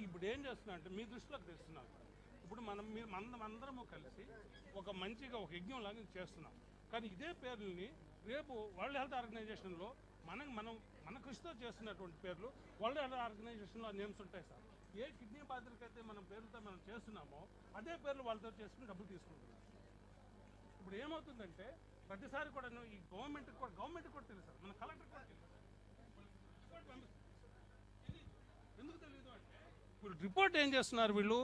ఇప్పుడు ఏం చేస్తున్నా అంటే మీ దృష్టిలోకి తెస్తున్నాం. ఇప్పుడు అందరము కలిసి ఒక మంచిగా ఒక యజ్ఞం లాగా చేస్తున్నాం. కానీ ఇదే పేర్లని రేపు వరల్డ్ హెల్త్ ఆర్గనైజేషన్లో మన కృషితో చేస్తున్నటువంటి పేర్లు వరల్డ్ హెల్త్ ఆర్గనైజేషన్లో నేమ్స్ ఉంటాయి సార్. ఏ కిడ్నీ బాధితులకైతే మనం పేర్లతో మనం చేస్తున్నామో అదే పేర్లు వాళ్ళతో చేసుకుని డబ్బులు తీసుకుంటున్నాం. ఇప్పుడు ఏమవుతుందంటే ప్రతిసారి కూడా ఈ గవర్నమెంట్ కూడా తెలుసు సార్, మన కలెక్టర్ కూడా తెలుసు. ఎందుకు తెలియదు అంటే ఇప్పుడు రిపోర్ట్ ఏం చేస్తున్నారు వీళ్ళు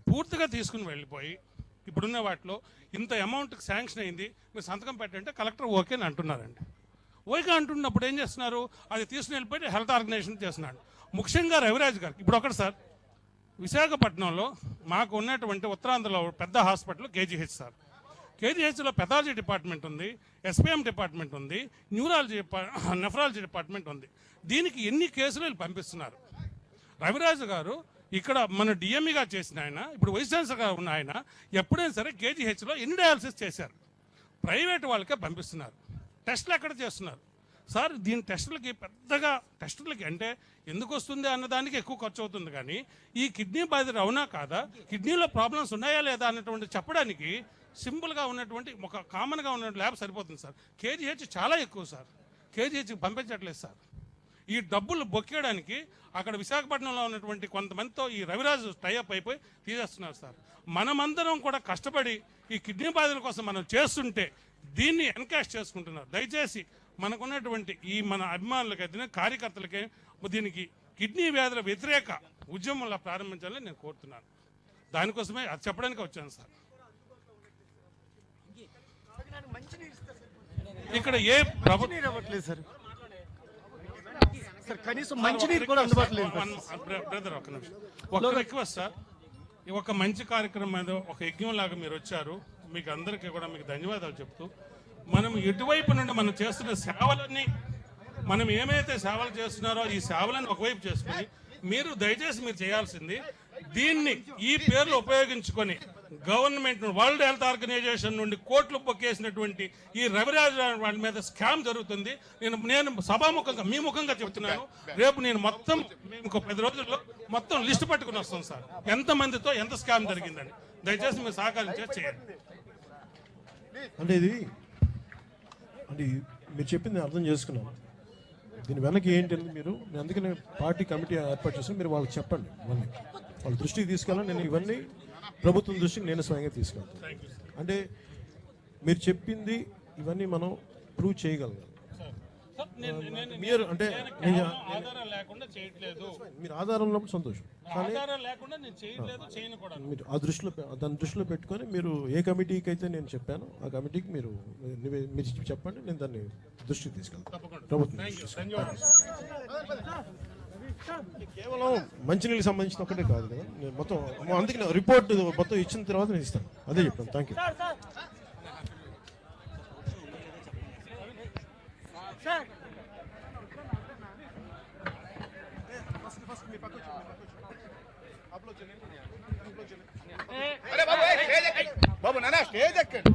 పూర్తిగా తీసుకుని వెళ్ళిపోయి ఇప్పుడున్న వాటిలో ఇంత అమౌంట్కి శాంక్షన్ అయింది మీరు సంతకం పెట్టంటే కలెక్టర్ ఓకే అని అంటున్నారండి. ఓకే అంటున్నప్పుడు ఏం చేస్తున్నారు, అది తీసుకుని వెళ్ళిపోయి హెల్త్ ఆర్గనైజేషన్ చేస్తున్నాడు. ముఖ్యంగా రవిరాజ్ గారికి ఇప్పుడు ఒకటి సార్, విశాఖపట్నంలో మాకు ఉన్నటువంటి ఉత్తరాంధ్రలో పెద్ద హాస్పిటల్ కేజీహెచ్ సార్. కేజీహెచ్లో పెథాలజీ డిపార్ట్మెంట్ ఉంది, ఎస్పీఎం డిపార్ట్మెంట్ ఉంది, నెఫ్రాలజీ డిపార్ట్మెంట్ ఉంది. దీనికి ఎన్ని కేసులు వీళ్ళు పంపిస్తున్నారు. రవిరాజు గారు ఇక్కడ మన డిఎంఈగా చేసిన ఆయన, ఇప్పుడు వైస్ ఛాన్సలర్గా ఉన్న ఆయన ఎప్పుడైనా సరే కేజీహెచ్లో ఎన్ని డయాలసిస్ చేశారు. ప్రైవేట్ వాళ్ళకే పంపిస్తున్నారు. టెస్టులు ఎక్కడ చేస్తున్నారు సార్. దీని టెస్టులకి అంటే ఎందుకు వస్తుంది అన్నదానికి ఎక్కువ ఖర్చు అవుతుంది. కానీ ఈ కిడ్నీ బాధితులు అవునా కాదా, కిడ్నీలో ప్రాబ్లమ్స్ ఉన్నాయా లేదా అన్నటువంటి చెప్పడానికి సింపుల్గా ఉన్నటువంటి ఒక కామన్గా ఉన్న ల్యాబ్ సరిపోతుంది సార్. కేజీహెచ్ చాలా ఎక్కువ సార్, కేజీహెచ్కి పంపించట్లేదు సార్. ఈ డబ్బులు బొక్కేయడానికి అక్కడ విశాఖపట్నంలో ఉన్నటువంటి కొంతమందితో ఈ రవిరాజు టైఅప్ అయిపోయి తీసేస్తున్నారు సార్. మనమందరం కూడా కష్టపడి ఈ కిడ్నీ బాధితుల కోసం మనం చేస్తుంటే దీన్ని ఎన్కాష్ చేసుకుంటున్నారు. దయచేసి మనకున్నటువంటి మన అభిమానులకైతే కార్యకర్తలకే దీనికి కిడ్నీ వ్యాధుల వ్యతిరేక ఉద్యమంలా ప్రారంభించాలని నేను కోరుతున్నాను. దానికోసమే అది చెప్పడానికి వచ్చాను సార్. ఇక్కడ ఏ ప్రభుత్వం కనీసం మంచినీరు కూడా అందుబాటులో బ్రదర్ ఒక నిమిషం, ఒక రిక్వెస్ట్ సార్. ఒక మంచి కార్యక్రమం మీద ఒక యజ్ఞం లాగా మీరు వచ్చారు. మీకు అందరికీ కూడా మీకు ధన్యవాదాలు చెప్తూ మనం ఎటువైపు నుండి మనం చేస్తున్న సేవలన్నీ మనం ఏమైతే సేవలు చేస్తున్నారో ఈ సేవలను ఒకవైపు చేసుకుని మీరు దయచేసి మీరు చేయాల్సింది దీన్ని ఈ పేర్లు ఉపయోగించుకొని గవర్నమెంట్ వరల్డ్ హెల్త్ ఆర్గనైజేషన్ నుండి కోట్లు పొక్కేసినటువంటి ఈ రవిరాజ్ వాళ్ళ మీద స్కామ్ జరుగుతుంది. నేను సభాముఖంగా మీ ముఖంగా చెప్తున్నాను. రేపు నేను మొత్తం ఇంకో 10 రోజుల్లో మొత్తం లిస్టు పట్టుకుని వస్తాం సార్, ఎంతమందితో ఎంత స్కామ్ జరిగిందని. దయచేసి మీరు సహకరించే చేయండి. అంటే మీరు చెప్పింది అర్థం చేసుకున్నాను. దీని వెనక్కి ఏంటి అని మీరు అందుకని పార్టీ కమిటీ ఏర్పాటు చేసి మీరు వాళ్ళకి చెప్పండి. ఇవన్నీ వాళ్ళ దృష్టికి తీసుకెళ్ళాలి. నేను ఇవన్నీ ప్రభుత్వం దృష్టికి నేను స్వయంగా తీసుకెళ్తాను. అంటే మీరు చెప్పింది ఇవన్నీ మనం ప్రూవ్ చేయగలగాలి. మీరు అంటే మీరు ఆధారం ఉన్నప్పుడు సంతోషం, మీరు ఆ దాని దృష్టిలో పెట్టుకొని మీరు ఏ కమిటీకి అయితే నేను చెప్పాను ఆ కమిటీకి మీరు చెప్పండి. నేను దాన్ని దృష్టికి తీసుకెళ్తాను. ప్రభుత్వం కేవలం మంచినీళ్ళకి సంబంధించిన ఒకటే కాదు కదా, నేను మొత్తం అందుకే రిపోర్ట్ మొత్తం ఇచ్చిన తర్వాత నేను ఇస్తాను. అదే చెప్పాను. Thank you. బాబు నాన్న స్టేజ్ ఎక్కండి.